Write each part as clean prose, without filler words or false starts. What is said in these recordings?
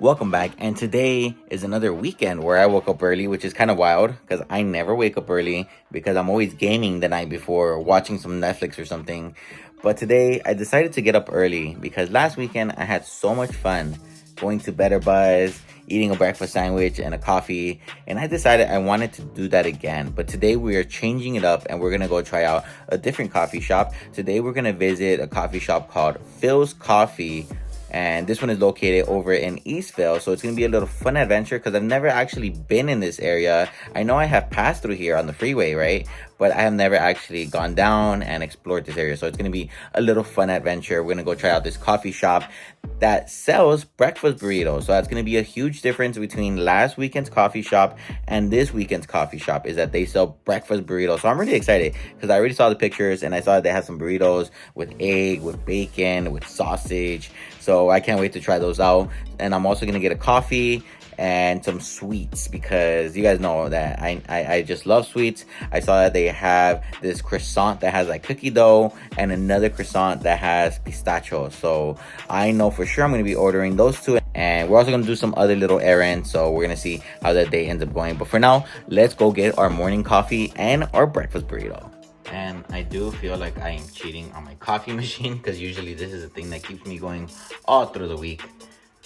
Welcome back, and today is another weekend where I woke up early, which is kind of wild because I never wake up early because I'm always gaming the night before or watching some Netflix or something. But today I decided to get up early because last weekend I had so much fun going to Better Buzz, eating a breakfast sandwich and a coffee, and I decided I wanted to do that again. But today we are changing it up and we're gonna go try out a different coffee shop. Today we're gonna visit a coffee shop called Philz Coffee, and this one is located over in Eastvale, so it's gonna be a little fun adventure because I've never actually been in this area. I know I have passed through here on the freeway, right? But I have never actually gone down and explored this area, so it's gonna be a little fun adventure. We're gonna go try out this coffee shop that sells breakfast burritos. So that's gonna be a huge difference between last weekend's coffee shop and this weekend's coffee shop, is that they sell breakfast burritos. So I'm really excited because I already saw the pictures and I saw that they have some burritos with egg, with bacon, with sausage. So I can't wait to try those out. And I'm also gonna get a coffee and some sweets because you guys know that I just love sweets. I saw that they have this croissant that has like cookie dough and another croissant that has pistachio. So I know for sure I'm going to be ordering those two. And we're also going to do some other little errands. So we're going to see how that day ends up going. But for now, let's go get our morning coffee and our breakfast burrito. And I do feel like I am cheating on my coffee machine because usually this is the thing that keeps me going all through the week.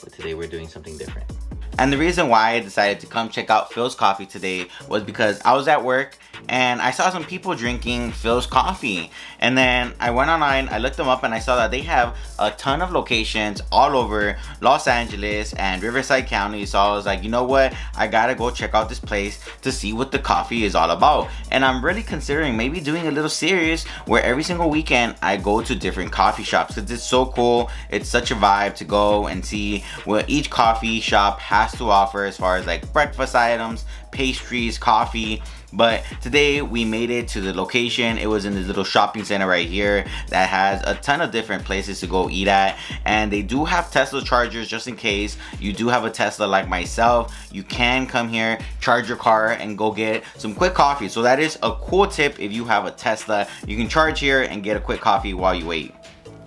But today we're doing something different. And the reason why I decided to come check out Philz Coffee today was because I was at work and I saw some people drinking Philz Coffee. And then I went online, I looked them up, and I saw that they have a ton of locations all over Los Angeles and Riverside County. So I was like, you know what? I gotta go check out this place to see what the coffee is all about. And I'm really considering maybe doing a little series where every single weekend I go to different coffee shops because it's so cool. It's such a vibe to go and see what each coffee shop has to offer as far as like breakfast items, pastries, coffee. But today we made it to the location. It was in this little shopping center right here that has a ton of different places to go eat at, and they do have Tesla chargers just in case you do have a Tesla like myself. You can come here, charge your car, and go get some quick coffee. So that is a cool tip. If you have a Tesla, you can charge here and get a quick coffee while you wait.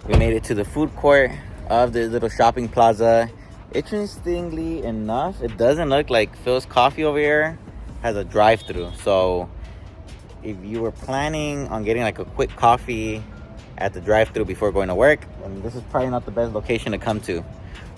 We made it to the food court of the little shopping plaza. Interestingly enough, it doesn't look like Philz Coffee over here has a drive-through. So if you were planning on getting like a quick coffee at the drive-through before going to work, then this is probably not the best location to come to.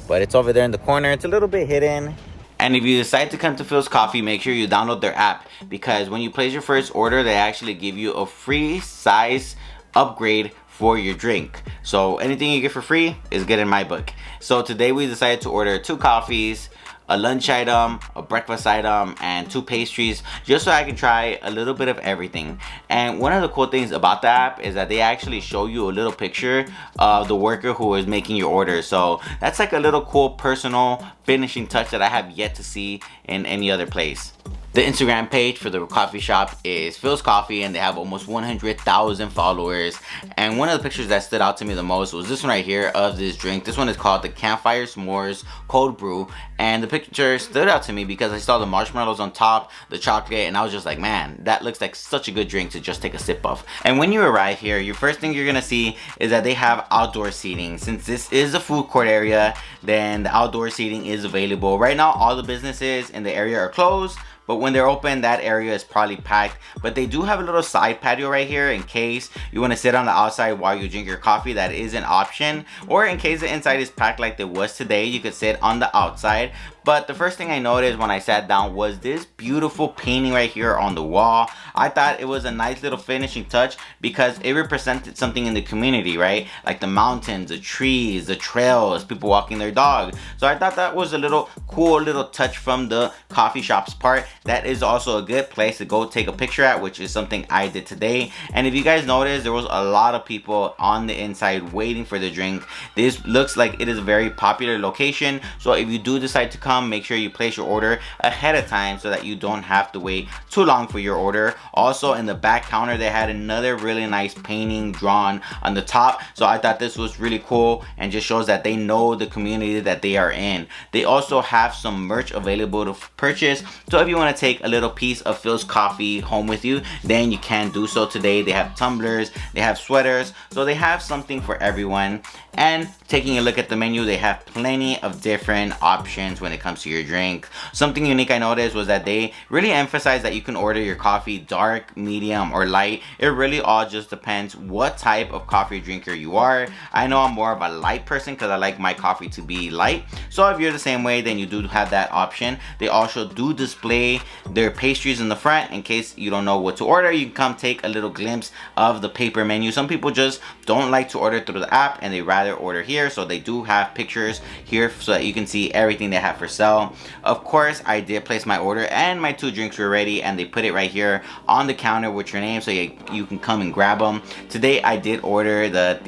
But it's over there in the corner. It's a little bit hidden. And if you decide to come to Philz Coffee, make sure you download their app, because when you place your first order, they actually give you a free size upgrade for your drink. So anything you get for free is good in my book. So today we decided to order 2 coffees, a lunch item, a breakfast item, and 2 pastries, just so I can try a little bit of everything. And one of the cool things about the app is that they actually show you a little picture of the worker who is making your order. So that's like a little cool personal finishing touch that I have yet to see in any other place. The Instagram page for the coffee shop is Philz Coffee, and they have almost 100,000 followers. And one of the pictures that stood out to me the most was this one right here of this drink. This one is called the Campfire S'mores Cold Brew. And the picture stood out to me because I saw the marshmallows on top, the chocolate, and I was just like, man, that looks like such a good drink to just take a sip of. And when you arrive here, your first thing you're gonna see is that they have outdoor seating. Since this is a food court area, then the outdoor seating is available. Right now, all the businesses in the area are closed, but when they're open, that area is probably packed. But they do have a little side patio right here in case you want to sit on the outside while you drink your coffee. That is an option. Or in case the inside is packed like it was today, you could sit on the outside. But the first thing I noticed when I sat down was this beautiful painting right here on the wall. I thought it was a nice little finishing touch because it represented something in the community, right? Like the mountains, the trees, the trails, people walking their dog. So I thought that was a little cool little touch from the coffee shop's part. That is also a good place to go take a picture at, which is something I did today. And if you guys notice, there was a lot of people on the inside waiting for the drink. This looks like it is a very popular location. So if you do decide to come, come, make sure you place your order ahead of time so that you don't have to wait too long for your order. Also, in the back counter, they had another really nice painting drawn on the top, so I thought this was really cool and just shows that they know the community that they are in. They also have some merch available to purchase, so if you want to take a little piece of Philz coffee home with you, then you can do so today. They have tumblers, they have sweaters, so they have something for everyone. And taking a look at the menu, they have plenty of different options when it comes to your drink. Something unique I noticed was that they really emphasize that you can order your coffee dark, medium, or light. It really all just depends what type of coffee drinker you are. I know I'm more of a light person because I like my coffee to be light. So if you're the same way, then you do have that option. They also do display their pastries in the front in case you don't know what to order. You can come take a little glimpse of the paper menu. Some people just don't like to order through the app and they rather order here, so they do have pictures here so that you can see everything they have for sale. Of course, I did place my order and my 2 drinks were ready, and they put it right here on the counter with your name so you can come and grab them. Today I did order the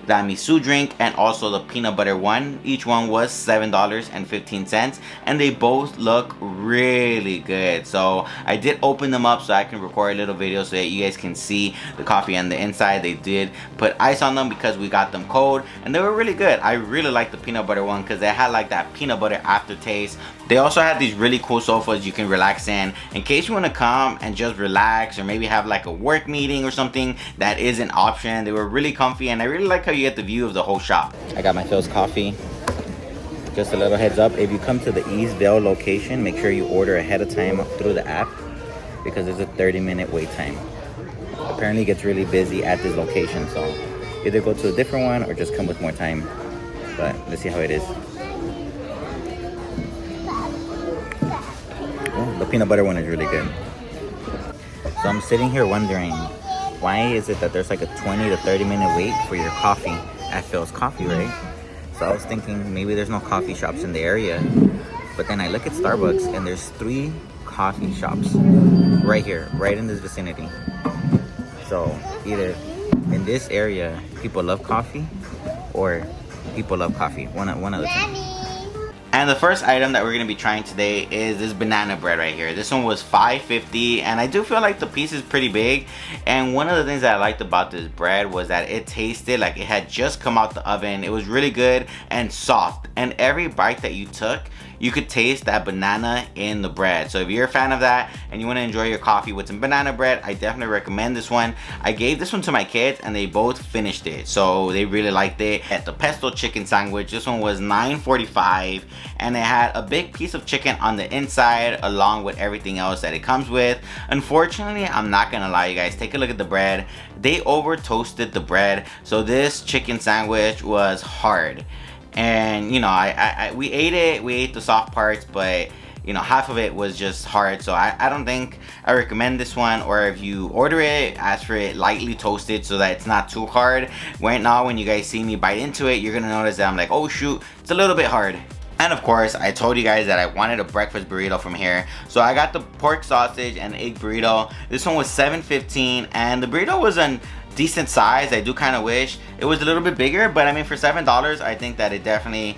tiramisu drink and also the peanut butter one. Each one was $7.15 and they both look really good. So I did open them up so I can record a little video so that you guys can see the coffee on the inside. They did put ice on them because we got them cold and they were really good. I really like the peanut butter one because they had like that peanut butter aftertaste. They also have these really cool sofas you can relax in case you want to come and just relax, or maybe have like a work meeting or something. That is an option. They were really comfy and I really like how you get the view of the whole shop. I got my Philz coffee. Just a little heads up, if you come to the Eastvale location, make sure you order ahead of time through the app because there's a 30-minute wait time. Apparently it gets really busy at this location, so either go to a different one or just come with more time. But let's see how it is. Oh, the peanut butter one is really good. So I'm sitting here wondering, why is it that there's like a 20 to 30 minute wait for your coffee at Philz Coffee, right? So I was thinking maybe there's no coffee shops in the area. But then I look at Starbucks and there's 3 coffee shops right here, right in this vicinity. So either in this area, people love coffee or people love coffee. One of the two. And the first item that we're going to be trying today is this banana bread right here. This one was $5.50 and I do feel like the piece is pretty big. And one of the things that I liked about this bread was that it tasted like it had just come out the oven. It was really good and soft. And every bite that you took, you could taste that banana in the bread. So if you're a fan of that and you want to enjoy your coffee with some banana bread, I definitely recommend this one. I gave this one to my kids and they both finished it, so they really liked it. At the pesto chicken sandwich, this one was $9.45 and it had a big piece of chicken on the inside along with everything else that it comes with. Unfortunately, I'm not gonna lie, you guys, take a look at the bread. They over toasted the bread, so this chicken sandwich was hard. And you know, we ate it, we ate the soft parts, but you know, half of it was just hard. So I don't think I recommend this one. Or if you order it, ask for it lightly toasted so that it's not too hard. Right now, when you guys see me bite into it, you're gonna notice that I'm like, oh shoot, it's a little bit hard. And of course, I told you guys that I wanted a breakfast burrito from here. So I got the pork sausage and egg burrito. This one was $7.15 and the burrito was an decent size. I do kind of wish it was a little bit bigger, but I mean, for $7, I think that it definitely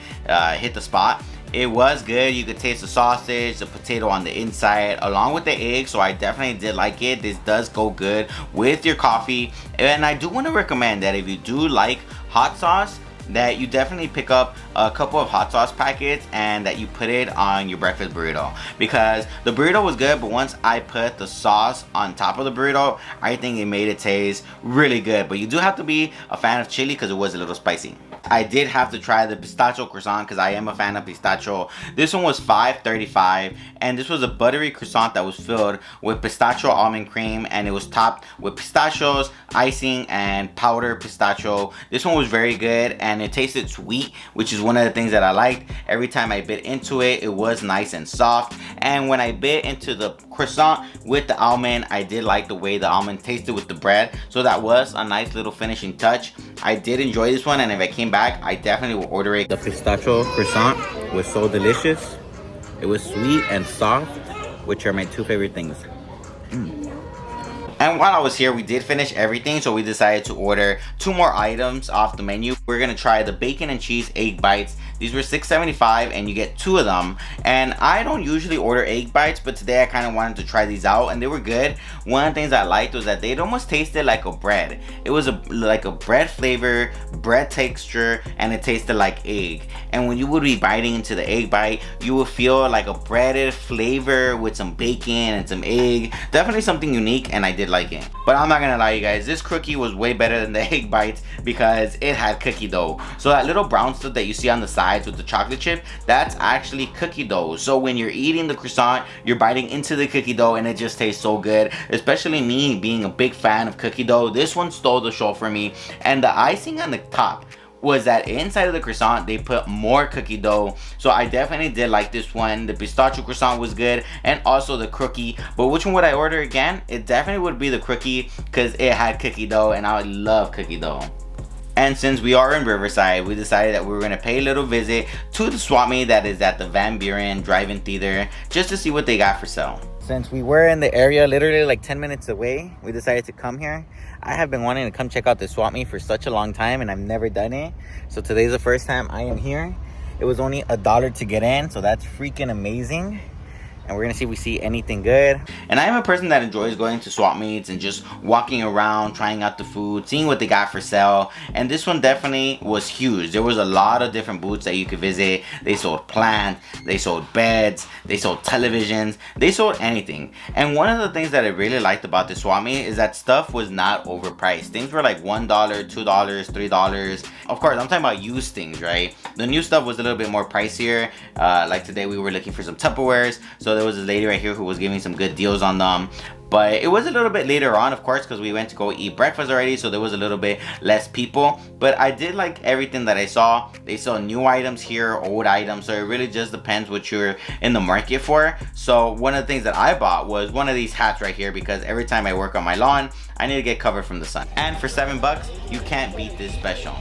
hit the spot. It was good. You could taste the sausage, the potato on the inside, along with the egg, so I definitely did like it. This does go good with your coffee. And I do want to recommend that if you do like hot sauce, that you definitely pick up a couple of hot sauce packets and that you put it on your breakfast burrito, because the burrito was good, but once I put the sauce on top of the burrito, I think it made it taste really good. But you do have to be a fan of chili because it was a little spicy. I did have to try the pistachio croissant because I am a fan of pistachio. This one was $5.35 and this was a buttery croissant that was filled with pistachio almond cream, and it was topped with pistachios, icing, and powdered pistachio. This one was very good and it tasted sweet, which is one of the things that I liked. Every time I bit into it, it was nice and soft. And when I bit into the croissant with the almond, I did like the way the almond tasted with the bread, so that was a nice little finishing touch. I did enjoy this one, and if I came back, I definitely will order it. The pistachio croissant was so delicious. It was sweet and soft, which are my 2 favorite things. And while I was here, we did finish everything, so we decided to order 2 more items off the menu. We're gonna try the bacon and cheese egg bites. These were $6.75 and you get 2 of them. And I don't usually order egg bites, but today I kind of wanted to try these out and they were good. One of the things I liked was that they almost tasted like a bread. It was like a bread flavor, bread texture, and it tasted like egg. And when you would be biting into the egg bite, you would feel like a breaded flavor with some bacon and some egg. Definitely something unique, and I did like it. But I'm not gonna lie, you guys, this cookie was way better than the egg bites because it had cookie dough. So that little brown stuff that you see on the sides with the chocolate chip, that's actually cookie dough. So when you're eating the croissant, you're biting into the cookie dough and it just tastes so good. Especially me being a big fan of cookie dough, this one stole the show for me. And the icing on the top was that inside of the croissant they put more cookie dough. So I definitely did like this one. The pistachio croissant was good, and also the cookie. But which one would I order again? It definitely would be the cookie because it had cookie dough and I love cookie dough. And since we are in Riverside, we decided that we were going to pay a little visit to the Swapmeet that is at the Van Buren Drive-In Theater just to see what they got for sale. Since we were in the area literally like 10 minutes away, we decided to come here. I have been wanting to come check out the Swapmeet for such a long time and I've never done it. So today's the first time I am here. It was only $1 to get in, so that's freaking amazing. And we're gonna see if we see anything good. And I am a person that enjoys going to Swapmeets and just walking around, trying out the food, seeing what they got for sale. And this one definitely was huge. There was a lot of different booths that you could visit. They sold plants, they sold beds, they sold televisions, they sold anything. And one of the things that I really liked about this Swapmeet is that stuff was not overpriced. Things were like $1, $2, $3. Of course, I'm talking about used things, right? The new stuff was a little bit more pricier. Like today we were looking for some Tupperwares. So there was this lady right here who was giving some good deals on them. But it was a little bit later on, of course, because we went to go eat breakfast already, so there was a little bit less people. But I did like everything that I saw. They sell new items here, old items, so it really just depends what you're in the market for. So one of the things that I bought was one of these hats right here, because every time I work on my lawn, I need to get covered from the sun. And for $7, you can't beat this special.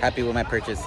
Happy with my purchase.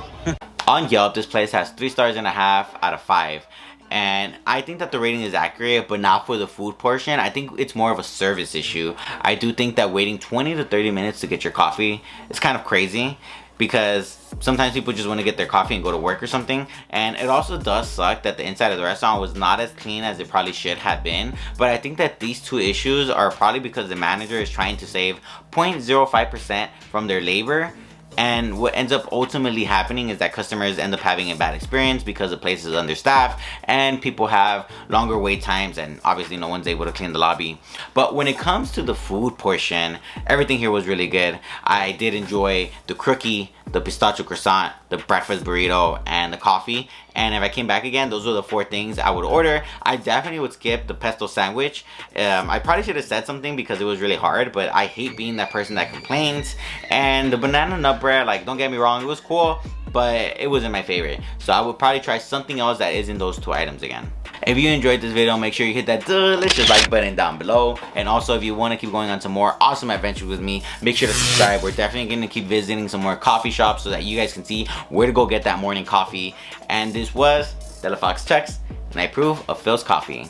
On Yelp, this place has 3.5 stars out of 5. And I think that the rating is accurate, but not for the food portion. I think it's more of a service issue. I do think that waiting 20 to 30 minutes to get your coffee is kind of crazy, because sometimes people just want to get their coffee and go to work or something. And it also does suck that the inside of the restaurant was not as clean as it probably should have been. But I think that these two issues are probably because the manager is trying to save 0.05% from their labor. And what ends up ultimately happening is that customers end up having a bad experience because the place is understaffed and people have longer wait times, and obviously no one's able to clean the lobby. But when it comes to the food portion, everything here was really good. I did enjoy the cookie, the pistachio croissant, the breakfast burrito, and the coffee. And if I came back again, those were the 4 things I would order. I definitely would skip the pesto sandwich. I probably should have said something because it was really hard, but I hate being that person that complains. And the banana nut bread, like, don't get me wrong, it was cool, but it wasn't my favorite. So I would probably try something else that isn't those 2 items again. If you enjoyed this video, make sure you hit that delicious like button down below. And also, if you want to keep going on some more awesome adventures with me, make sure to subscribe. We're definitely going to keep visiting some more coffee shops so that you guys can see where to go get that morning coffee. And this was Della Fox Checks, and I approve of Philz coffee.